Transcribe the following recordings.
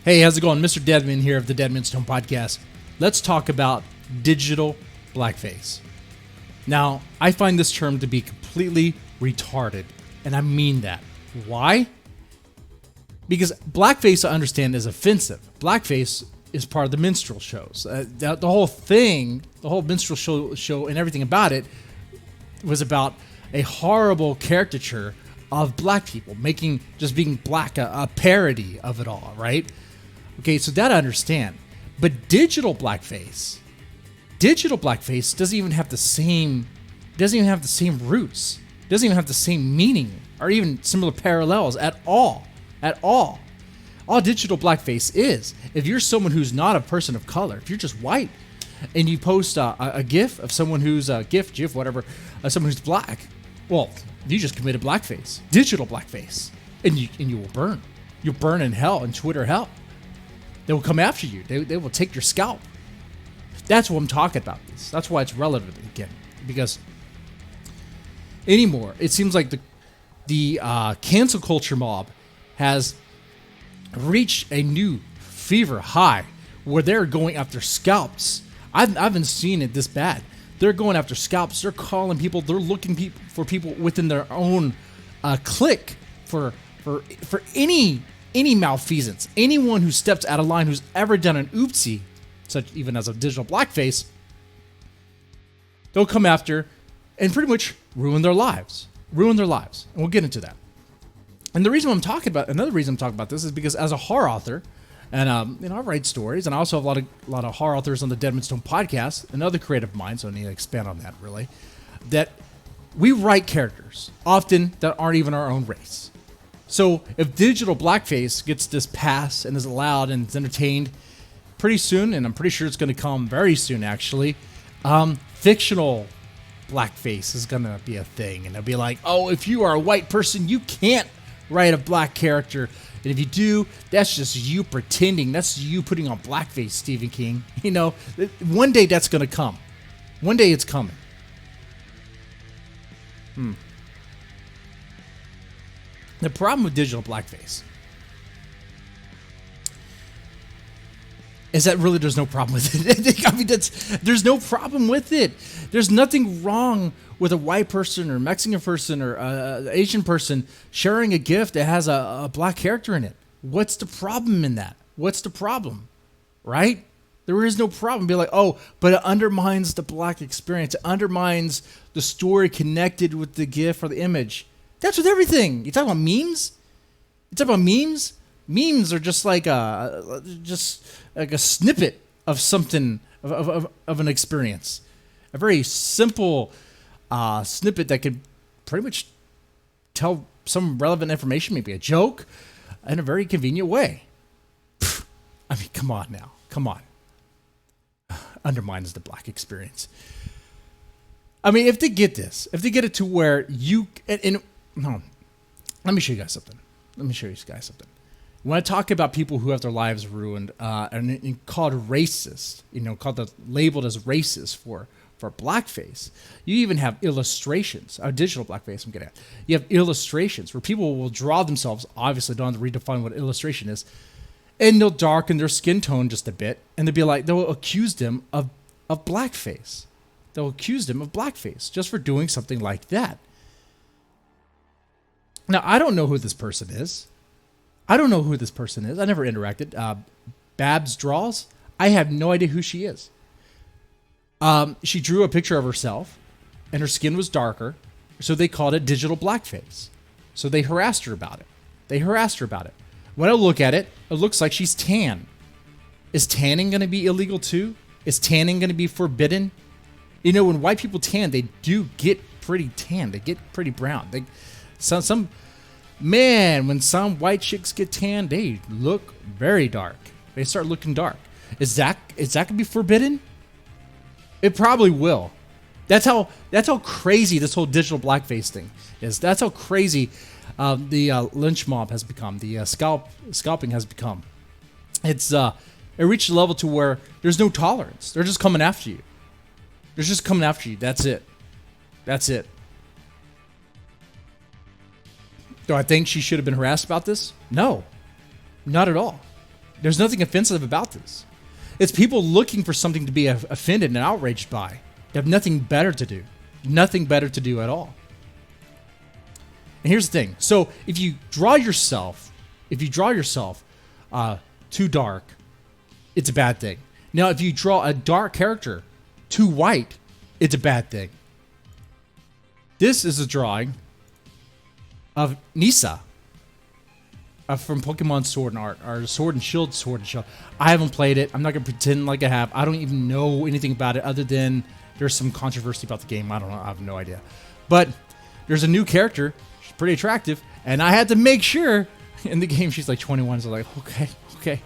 Hey, how's it going? Mr. Deadman here of the Deadman Stone Podcast. Let's talk about digital blackface. Now, I find this term to be completely retarded, and I mean that. Why? Because blackface, I understand, is offensive. Blackface is part of the minstrel shows. The whole thing, the whole minstrel show and everything about it was about a horrible caricature of black people, just being black, a parody of it all, right? Okay, so that I understand. But digital blackface doesn't even have the same roots, doesn't even have the same meaning, or even similar parallels at all. All digital blackface is, if you're someone who's not a person of color, if you're just white, and you post a GIF of someone who's GIF, whatever, someone who's black, well, you just committed blackface, digital blackface, and you will burn. You'll burn in hell, in Twitter hell. They will come after you. They will take your scalp. That's what I'm talking about. That's why it's relevant again, because anymore it seems like the cancel culture mob has reached a new fever high where they're going after scalps. I haven't seen it this bad. They're going after scalps. They're calling people. They're looking for people within their own clique for any malfeasance. Anyone who steps out of line, who's ever done an oopsie, such even as a digital blackface, they'll come after and pretty much ruin their lives. And we'll get into that. And another reason I'm talking about this is because as a horror author, and I write stories, and I also have a lot of horror authors on the Deadman Stone podcast and other creative minds. So I need to expand on that really. That we write characters often that aren't even our own race. So if digital blackface gets this pass and is allowed and is entertained pretty soon, and I'm pretty sure it's going to come very soon actually, fictional blackface is going to be a thing, and they'll be like, oh, if you are a white person, you can't write a black character. And if you do, that's just you pretending. That's you putting on blackface, Stephen King. You know, one day that's going to come. One day it's coming. The problem with digital blackface is that really there's no problem with it. I mean, there's no problem with it. There's nothing wrong with a white person or Mexican person or Asian person sharing a GIF that has a black character in it. What's the problem in that? What's the problem? Right? There is no problem. Be like, oh, but it undermines the black experience. It undermines the story connected with the GIF or the image. That's with everything. You talking about memes? Memes are just like a snippet of something of an experience. A very simple snippet that could pretty much tell some relevant information, maybe a joke, in a very convenient way. I mean, come on now. Come on. Undermines the black experience. I mean, if they get it to where you... No, let me show you guys something. When I talk about people who have their lives ruined and called racist, labeled as racist for blackface, you even have illustrations. Digital blackface, I'm getting at. You have illustrations where people will draw themselves. Obviously, don't have to redefine what illustration is, and they'll darken their skin tone just a bit, and they'll accuse them of blackface. They'll accuse them of blackface just for doing something like that. Now, I don't know who this person is. I never interacted. Babs Draws. I have no idea who she is. She drew a picture of herself, and her skin was darker, so they called it digital blackface. So they harassed her about it. When I look at it, it looks like she's tan. Is tanning going to be illegal too? Is tanning going to be forbidden? You know, when white people tan, they do get pretty tan. They get pretty brown. When some white chicks get tan, they look very dark. They start looking dark. Is that going to be forbidden? It probably will. That's how crazy this whole digital blackface thing is. That's how crazy the lynch mob has become. The scalping has become. It reached a level to where there's no tolerance. They're just coming after you. That's it. Do I think she should have been harassed about this? No, not at all. There's nothing offensive about this. It's people looking for something to be offended and outraged by. They have nothing better to do. Nothing better to do at all. And here's the thing. So if you draw yourself too dark, it's a bad thing. Now, if you draw a dark character too white, it's a bad thing. This is a drawing of Nisa from Pokemon Sword and Art, or Sword and Shield, I haven't played it. I'm not going to pretend like I have. I don't even know anything about it other than there's some controversy about the game. I don't know. I have no idea. But there's a new character. She's pretty attractive. And I had to make sure in the game she's like 21. So like, okay.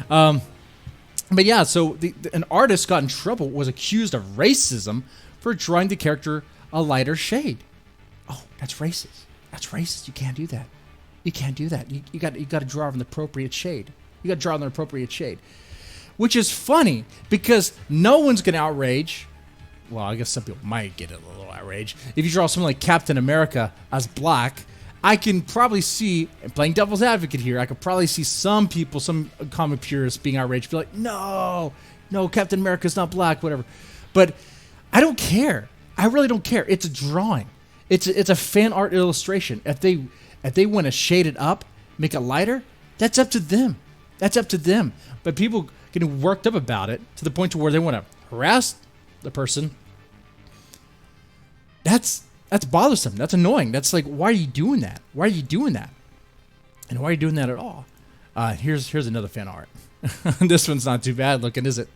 But yeah, so an artist got in trouble, was accused of racism for drawing the character a lighter shade. Oh, that's racist. That's racist. You can't do that. You can't do that. You got to draw an appropriate shade. You got to draw an appropriate shade, which is funny because no one's gonna outrage. Well, I guess some people might get a little outrage if you draw someone like Captain America as black. I can probably see, playing devil's advocate here, I could probably see some people, some comic purists being outraged, be like, no, Captain America's not black, whatever. But I don't care. I really don't care. It's a drawing. It's a fan art illustration. If they want to shade it up, make it lighter, that's up to them. That's up to them. But people getting worked up about it to the point to where they want to harass the person, that's bothersome. That's annoying. That's like, why are you doing that? Why are you doing that? And why are you doing that at all? Here's another fan art. This one's not too bad looking, is it?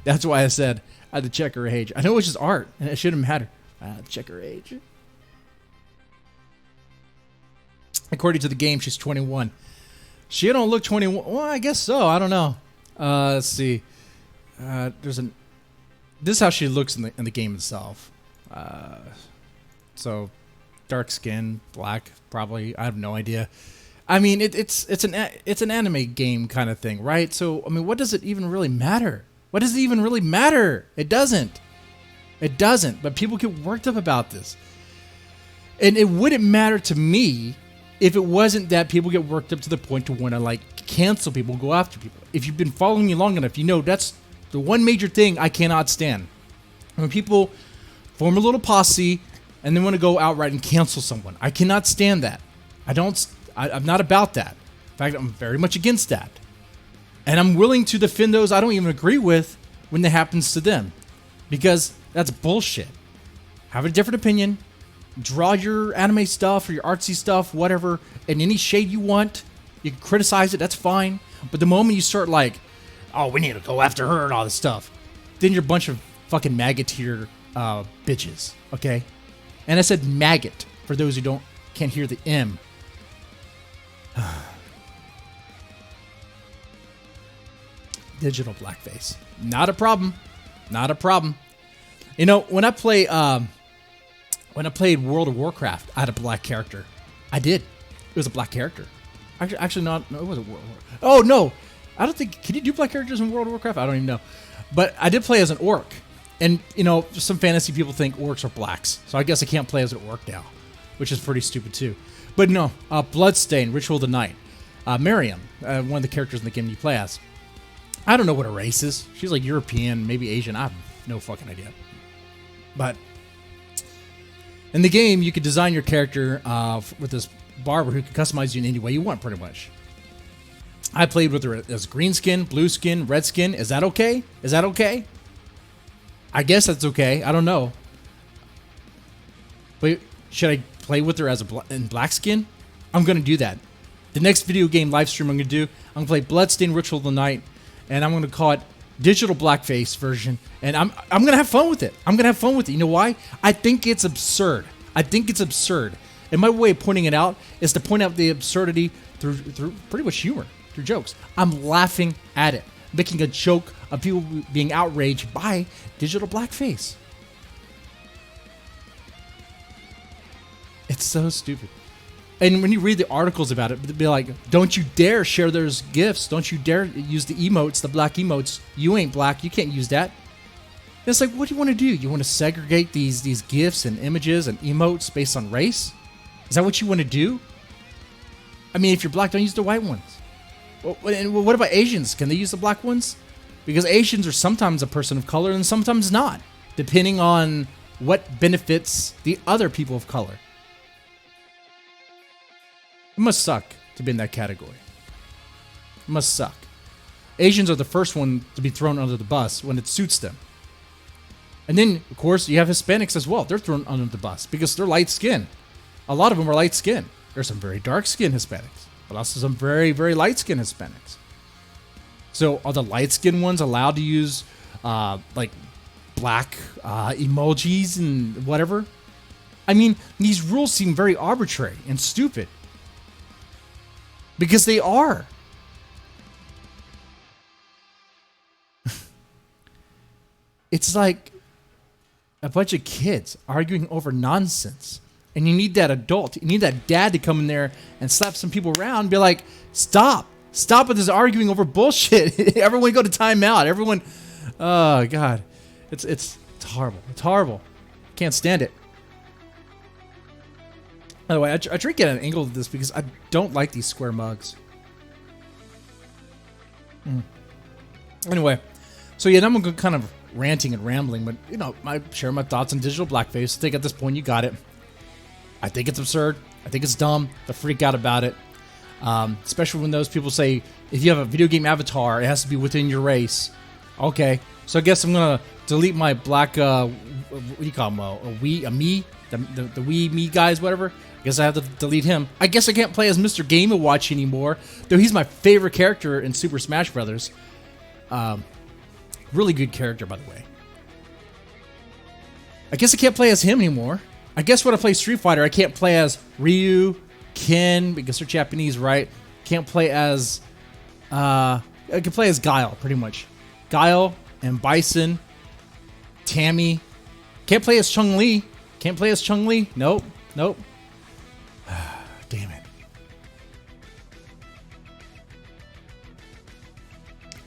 That's why I said I had to check her age. I know it's just art, and it shouldn't matter. I had to check her age. According to the game, she's 21. She don't look 21. Well, I guess so. I don't know. Let's see. This is how she looks in the game itself. So dark skin, black, probably. I have no idea. I mean, it's an anime game kind of thing, right? So I mean, what does it even really matter? What does it even really matter? It doesn't. It doesn't. But people get worked up about this, and it wouldn't matter to me if it wasn't that people get worked up to the point to want to like cancel people, go after people. If you've been following me long enough, you know that's the one major thing I cannot stand. When people form a little posse and then want to go outright and cancel someone. I cannot stand that. I'm not about that. In fact, I'm very much against that. And I'm willing to defend those I don't even agree with when that happens to them. Because that's bullshit. Have a different opinion. Draw your anime stuff or your artsy stuff, whatever, in any shade you want. You can criticize it, that's fine. But the moment you start like, oh, we need to go after her and all this stuff, then you're a bunch of fucking maggotier bitches, okay? And I said maggot for those who can't hear the M. Digital blackface, not a problem, not a problem. You know, when I played World of Warcraft, I had a black character. I did. It was a black character. Actually, not. No, it wasn't World of Warcraft. Oh no, I don't think. Can you do black characters in World of Warcraft? I don't even know. But I did play as an orc. And, you know, some fantasy people think orcs are blacks. So I guess I can't play as an orc now, which is pretty stupid too. But no, Bloodstain, Ritual of the Night. Miriam, one of the characters in the game you play as. I don't know what her race is. She's like European, maybe Asian. I have no fucking idea. But in the game, you could design your character with this barber who can customize you in any way you want, pretty much. I played with her as green skin, blue skin, red skin. Is that okay? Is that okay? I guess that's okay. I don't know. But should I play with her as in black skin? I'm going to do that. The next video game live stream I'm going to do, I'm going to play Bloodstained Ritual of the Night, and I'm going to call it Digital Blackface version, and I'm going to have fun with it. I'm going to have fun with it. You know why? I think it's absurd. I think it's absurd. And my way of pointing it out is to point out the absurdity through pretty much humor, through jokes. I'm laughing at it, making a joke of people being outraged by digital blackface. It's so stupid. And when you read the articles about it, they'll be like, don't you dare share those GIFs. Don't you dare use the emotes, the black emotes. You ain't black. You can't use that. And it's like, what do you want to do? You want to segregate these GIFs and images and emotes based on race? Is that what you want to do? I mean, if you're black, don't use the white ones. And what about Asians? Can they use the black ones? Because Asians are sometimes a person of color and sometimes not, depending on what benefits the other people of color. It must suck to be in that category. It must suck. Asians are the first one to be thrown under the bus when it suits them. And then, of course, you have Hispanics as well. They're thrown under the bus because they're light-skinned. A lot of them are light-skinned. There's some very dark-skinned Hispanics, but also some very, very light-skinned Hispanics. So are the light-skinned ones allowed to use, like, black emojis and whatever? I mean, these rules seem very arbitrary and stupid. Because they are. It's like a bunch of kids arguing over nonsense. And you need that adult, you need that dad to come in there and slap some people around and be like, stop. Stop with this arguing over bullshit. Everyone go to timeout. Everyone, oh, God. It's horrible. It's horrible. Can't stand it. By the way, I try to get an angle of this because I don't like these square mugs. Anyway, so yeah, I'm going to kind of ranting and rambling, but, you know, I share my thoughts on digital blackface. I think at this point you got it. I think it's absurd. I think it's dumb to freak out about it. Especially when those people say, if you have a video game avatar, it has to be within your race. Okay, so I guess I'm going to delete my black, what do you call them, a me? The wee me guys, whatever. I guess I have to delete him. I guess I can't play as Mr. Game & Watch anymore, though he's my favorite character in Super Smash Brothers. Really good character, by the way. I guess I can't play as him anymore. I guess when I play Street Fighter, I can't play as Ryu, Ken, because they're Japanese, right? Can't play as... I can play as Guile, pretty much. Guile and Bison, Tammy. Can't play as Chun-Li. Can't play as Chun-Li. Nope. Nope. Damn it.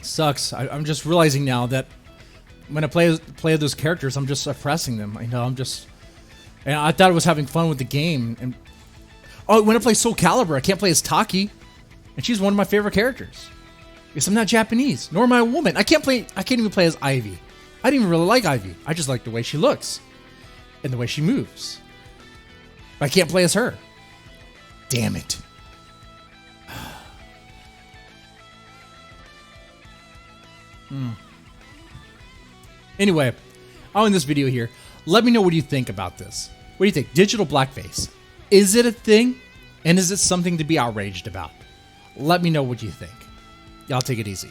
Sucks. I'm just realizing now that when I play those characters, I'm just suppressing them. I know, I'm just... And I thought I was having fun with the game. And when I play Soul Calibur, I can't play as Taki. And she's one of my favorite characters. Because I'm not Japanese, nor am I a woman. I can't even play as Ivy. I didn't even really like Ivy. I just like the way she looks. And the way she moves. But I can't play as her. Damn it. Anyway, I'll end this video here. Let me know what you think about this. What do you think? Digital blackface. Is it a thing? And is it something to be outraged about? Let me know what you think. Y'all take it easy.